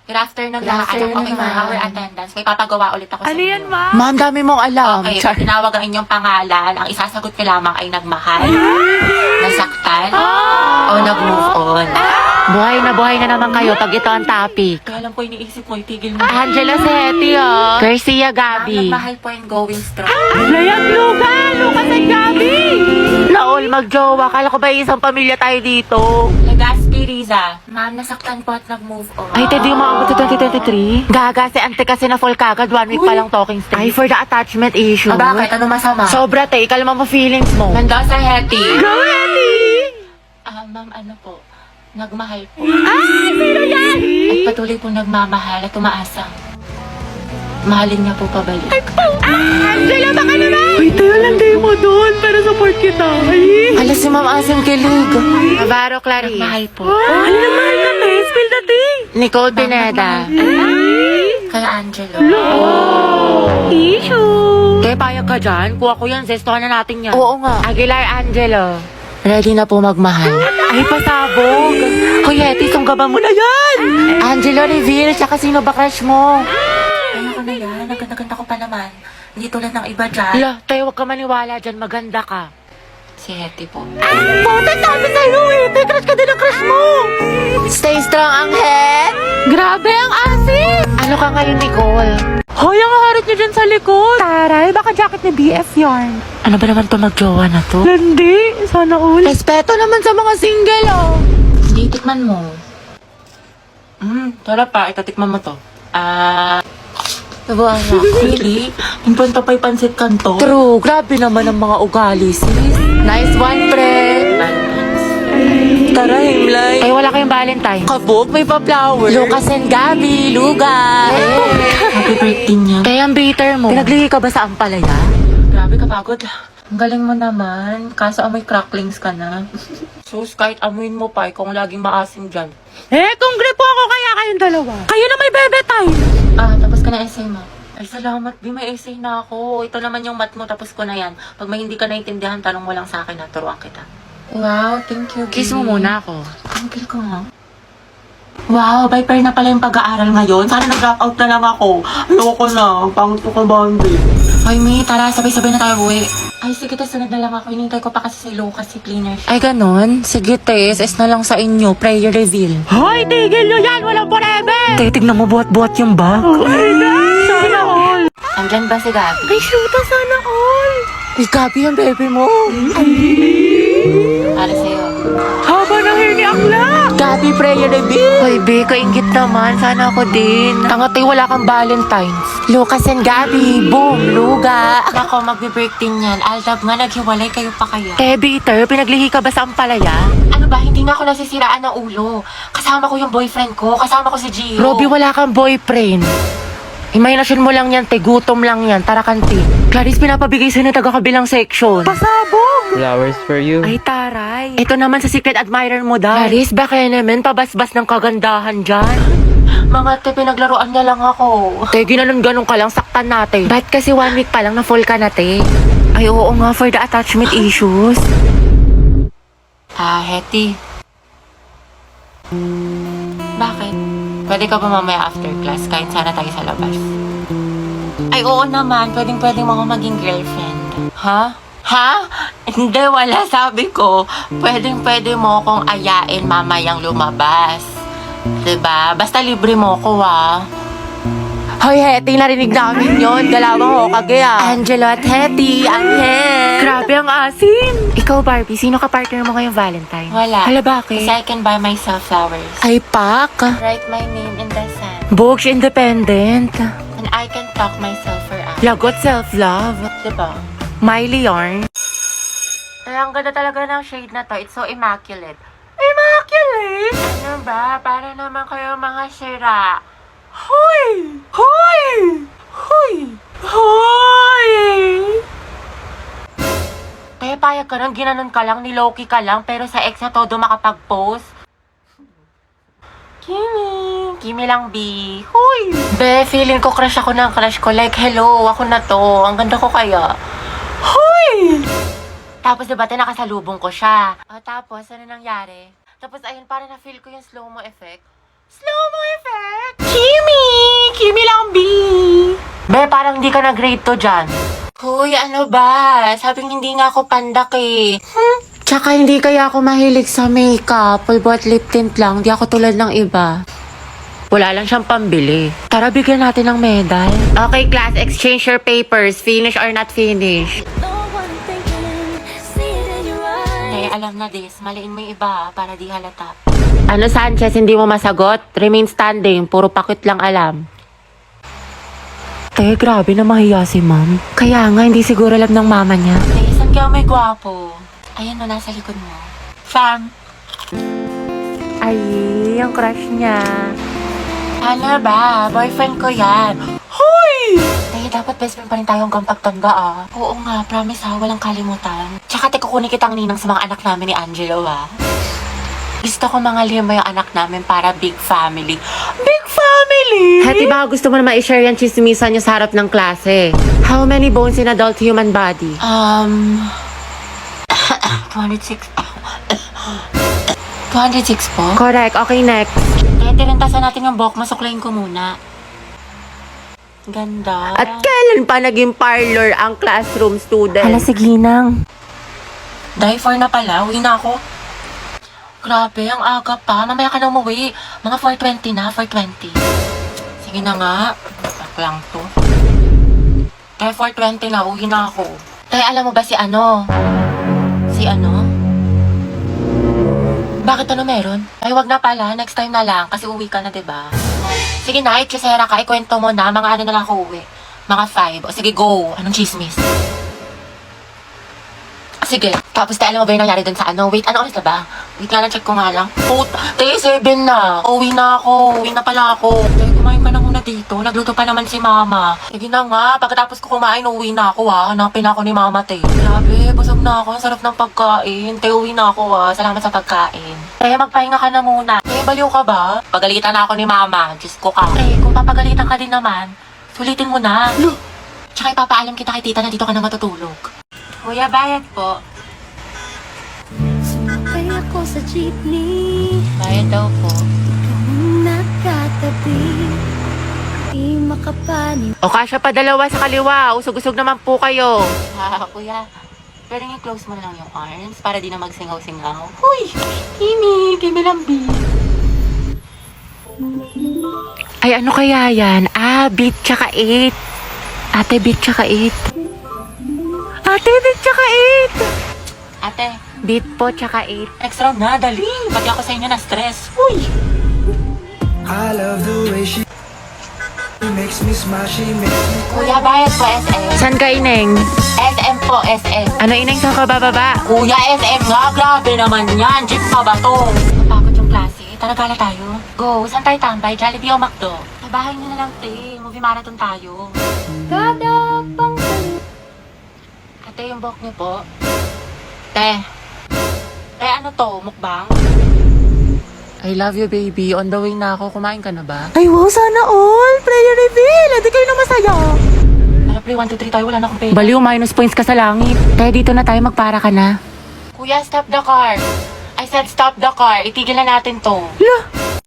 After nung alam ko, for our attendance, may papagawa ulit ako sa Ano yan, inyo. ma? Ma'am, dami mong alam. Okay, Char. pag tinawag ang inyong pangalan, ang isasagot ko lamang ay nagmahal, nasaktan, o nag-move on. Buhay na naman kayo pag ito ang topic. Kaya lang po iniisip mo, itigil mo. Angela Seti, oh. Garcia Gabi. Nagmahal po and going strong. Layag Lugan! Lucas and Gabi! Naol, magjowa. Kala ko ba isang pamilya tayo dito? Legaspi Riza, ma'am, nasaktan po at nag-move on. Ay, Teddy, umabot sa 2023? Gaga, si ante kasi na full kagad. 1 week pa lang talking stage. Ay, for the attachment issue. Ah, bakit? Ano masama? Sobra, te. Kalma mo feelings mo. Nandang sa Hetty. Go, Eddie! Ma'am, ano po? Nagmahal po. Ay, sino yan? At patuloy po nagmamahal at umaasa. Mahalin niya po pabalik. Angela, baka naman! Uy, tayo lang kayo mo doon para support kita. Ay! Alas si Ma'am Asim kilig. Navarro Clarice. Nagmahal po. Ano na mahal ka, te? Spill the tea! Nicole Pineda. Kaya Angelo. Issue! Kaya payag ka dyan? Kuha ko yan. Zestohan na natin yan. Oo nga. Aguilar Angelo. Ready na po magmahal. Ay, pasabog. Hoy, Hetty, sunggaban mo na yan. Angelo, reveal. Tsaka sino ba crush mo? Ayoko na yan. Naganda-ganda ko pa naman. Hindi tulad ng iba dyan. Hala, tayo huwag ka maniwala dyan. Maganda ka. Si Hetty po. Puta, sabi sa'yo eh. Tay, crush ka din ang crush mo. Stay strong, Angel. Grabe ang asin. Ano ka ngayon, Nicole? Hoy, ang harit niyo dyan sa likod! Taray, baka jacket ni BF yarn. Ano ba naman to magjowa na to? Landi, sana all. Respeto naman sa mga single, oh. Hindi, tikman mo. Sarap pa. Itatikman mo to. Nabuhan na. Really? Yung punta pa'y pansit kanto? True, grabe naman ang mga ugali, sis. Nice one, pre. Tara, Himlay. Ay, wala kayong Valentine. Kabog, may pa-flowers. Lucas and Gabi, Luga. Happy birthday niya. Kaya ang bitter mo. Pinaglihi ka ba sa ampalaya? Grabe kapagod. Ang galing mo naman. Kaso amoy cracklings ka na. Sus, kahit amuin mo pa, kung laging maasim dyan. Kung gripo ako kaya kayong dalawa. Kayo na may bebe time. Tapos ka na essay mo. Ay, salamat, Di. May essay na ako. Ito naman yung math mo, tapos ko na yan. Pag may hindi ka naintindihan, tanong mo lang sa akin, turuan kita. Wow, thank you, Kiss mo muna ako. Thank ko nga. Wow, Viper na pala yung pag-aaral ngayon. Sana nag-drop out na lang ako. Ayoko na. Pangit ko ka bandi. Hoy, Mi, tara, sabay-sabay na tayo uwi. Ay, sige, sunod na lang ako. Hinintay ko pa kasi si Lucas, si cleaner siya. Ay, ganon? Sige, Tess. Es na lang sa inyo. Prayer reveal. Hoy, tigil nyo yan! Walang forever! Titignan mo buhat-buhat yung bag. Okay na! Sana all! Andyan ba si Gabi? Ay, shoota, sana all! Ay, Gabi yung baby mo. Para sa'yo. Haba ng hair ni Akla! Gabi, prayer reveal. Hoy, Be, kaingit naman. Sana ako din. Tangatay, wala kang Valentine's. Lucas and Gabi. Boom, Luga. Ako, magbe-birthday niyan. Aldab nga, naghiwalay kayo pa kaya. Bitter, pinaglihi ka ba sa ampalaya? Ano ba, hindi nga ako nasisiraan ng ulo. Kasama ko yung boyfriend ko. Kasama ko si Gio. Robby, wala kang boyfriend. Imahinasyon mo lang yan, te. Gutom lang yan. Tara, kantin. Clarice, pinapabigay sa'yo ng taga-kabilang section. Pasabog! Flowers for you. Ay, taray. Ito naman sa secret admirer mo daw. Clarice, baka naman pabasbas ng kagandahan dyan. Mga te, pinaglaruan niya lang ako. Te, ginanon-ganon ka lang, saktan natin. Ba't kasi 1 week pa lang na full ka na, te? Ay, oo nga, for the attachment issues. Hetty. Bakit? Pwede ka ba mamaya after class? Kain sana tayo sa labas. Ay, oo naman. Pwedeng mga maging girlfriend. Ha? Ha? Hindi, wala. Sabi ko, pwede mo akong ayain mamayang lumabas. Diba? Basta libre mo ko, Hoy, Hetty, narinig namin yun. Galawang ho, kagaya. Angelo at Hetty, Angel. Grabe ang asim. Ikaw, Barbie, sino ka partner mo ngayong Valentine? Wala. Hala, bakit? Kasi I can buy myself flowers. Ay, pak. Write my name in the sand. Bogs independent. And I can talk myself for hours. Lagot self-love. Diba? Miley yarn. Ay, ang ganda talaga ng shade na to. It's so immaculate. Immaculate? Ano ba? Para naman kayo mga sira. Hoy! Hoy! Hoy! Hoy! Kaya payag ka nang ginanon ka lang, niloki ka lang, pero sa ex na todo makapag-post. Kimi lang, B. Huy! Be, feeling ko crush ako ng crush ko. Like, hello, ako na to. Ang ganda ko kaya. Hoy! Tapos diba, nakasalubong ko siya. Tapos, ano nangyari? Tapos, ayun, parang na-feel ko yung slow-mo effect. Slow-mo effect? Be, parang hindi ka na grade 2 dyan. Hoy, ano ba? Sabing hindi nga ako pandak eh. Tsaka hindi kaya ako mahilig sa makeup. Pulbot lip tint lang. Di ako tulad ng iba. Wala lang siyang pambili. Tara, bigyan natin ng medal. Okay, class. Exchange your papers. Finish or not finish. Kaya alam na this, maliin mo yung iba para di halata. Ano, Sanchez, hindi mo masagot? Remain standing. Puro pakit lang alam. Grabe na mahiya si ma'am. Kaya nga, hindi siguro alam ng mama niya. Eh, saan kaya may gwapo? Ayan o, nasa likod mo. Fam! Ay, yung crush niya. Ano ba? Boyfriend ko yan. Hoy! Eh, dapat best friend pa rin tayo hanggang pagtanda ah. Oo nga, promise ha, walang kalimutan. Tsaka kukunin kitang ninang sa mga anak namin ni Angelo ah. Gusto ko mga lima yung anak namin para big family. Big family! Hati, baka gusto mo naman i-share yung chismisan niyo sa harap ng klase. How many bones in adult human body? 206. 206 po? Correct. Okay, next. Kaya tirintasan natin yung buhok, masuklayin ko muna. Ganda. At kailan pa naging parlor ang classroom student? Hala, sige nang. Die for na pala, uwi na ako. Grabe, ang aga pa. Mamaya ka na umuwi. Mga 4:20 na, 4:20. Sige na nga. Back lang to. Kaya 4:20 na, uwi na ako. Kaya alam mo ba si ano? Si ano? Bakit ano meron? Ay, wag na pala. Next time na lang. Kasi uwi ka na, diba? Sige na, itchusera ka. Ikwento mo na. Mga ano na lang ako uwi. Mga 5. O sige, go. Anong chismis? Sige. Tapos alam mo ba yung nangyari dun sa ano? Wait, ano oras na ba? Wait nga lang, check ko nga lang. Tayo 7 na. Uwi na ako. Uwi na pala ako. Tayo, kumain ka na muna dito. Nagluto pa naman si mama. Sige na nga. Pagkatapos ko kumain, uwi na ako ha. Hanapin ako ni mama, te. Grabe, busog na ako. Ang sarap ng pagkain. Tayo, uwi na ako ha. Salamat sa pagkain. Kaya magpahinga ka na muna. Eh, baliw ka ba? Pagalitan na ako ni mama. Diyos ko ka. Eh, kung papagalitan ka din naman, sulitin mo na. Tsaka ipapaalam kita kay tita na dito ka na matutulog. Kuya, bayad po. Sumakay ako sa jeepney, Bayad daw po. ikaw ang nakatabi, di makapani. O kasya pa dalawa sa kaliwa. Usog-usog naman po kayo. Kuya, pwede nga close mo na lang yung arms para di na magsingaw-singaw. Huy! Kimi! Kimi lambi! Ay, ano kaya yan? Beat tsaka 8. Ate, beat tsaka 8. Ate, beat tsaka 8. Ate, Beat po tsaka 8. next round na, dali! Pati ako sa inyo na stress. Huy! I love the way she makes me smile, she makes me Kuya, bayad po SM. San ka, Ineng? SM po, SM. Ano, Ineng, saan ka bababa? Kuya, SM nga! Grabe naman yan! Jeep pa ba to? Napagod yung klase. Tara, gala tayo. Go! Saan tayo tambay? Jollibee o McDo? Sa bahay nyo na lang, te. Movie marathon tayo. Kada pang Ate, yung buhok niyo po. Te. Te, ano to? Mukbang? I love you, baby. On the way na ako. Kumain ka na ba? Ay, wow, sana all! Prayer reveal! Hindi kayo na masaya. Tara, play 1, 2, 3 tayo. Wala na akong pera. Baliw, minus points ka sa langit. Kaya dito na tayo, magpara ka na. Kuya, stop the car. I said stop the car. Itigil na natin to. Lah,